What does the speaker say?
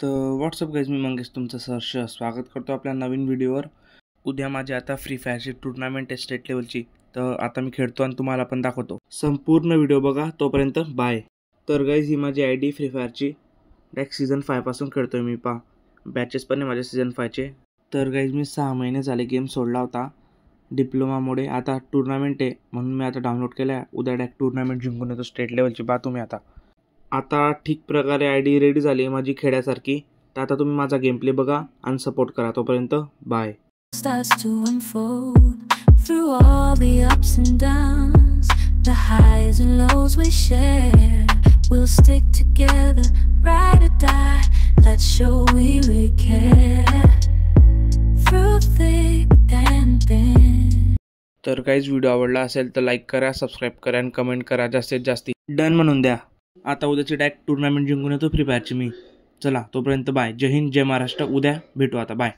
तर WhatsApp guys, मी मंगेश तुमचं सहर्ष स्वागत करतो आपल्या नवीन व्हिडिओवर. उद्या माझी आता फ्री फायरची टुर्नामेंट आहे स्टेट लेवलची. तर आता मी खेळतो आणि तुम्हाला पण दाखवतो. संपूर्ण व्हिडिओ बघा, तोपर्यंत बाय. तर गाईज, ही माझी आय डी फ्री फायरची. डायरेक्ट सीझन 5 पासून खेळतोय मी. बॅचेस पण आहे माझ्या सीझन 5चे. तर गाईज, मी 6 महिने झाले गेम सोडला होता डिप्लोमामुळे. आता टुर्नामेंट आहे म्हणून मी आता डाउनलोड केला आहे. उद्या डायरेक्ट टुर्नामेंट जिंकून येतो स्टेट लेवलची. तुम्ही आता ठीक प्रकारे आय डी रेडी झाली आहे माझी खेळासारखी. तर आता तुम्ही माझा गेम प्ले बघा आणि सपोर्ट करा. तोपर्यंत bye. Starts to unfold through all the ups and downs, the highs and lows we share. We'll stick together, ride or die. Let's show we care through thick and thin. तर काहीच video आवडला असेल तर like करा, subscribe करा आणि comment करा. जास्तीत जास्त डन म्हणून द्या. आता उद्याची डायरेक्ट टुर्नामेंट जिंकून येतो फ्री फायरची मी. चला, तोपर्यंत बाय. जय हिंद, जय महाराष्ट्र. उद्या भेटू. आता बाय.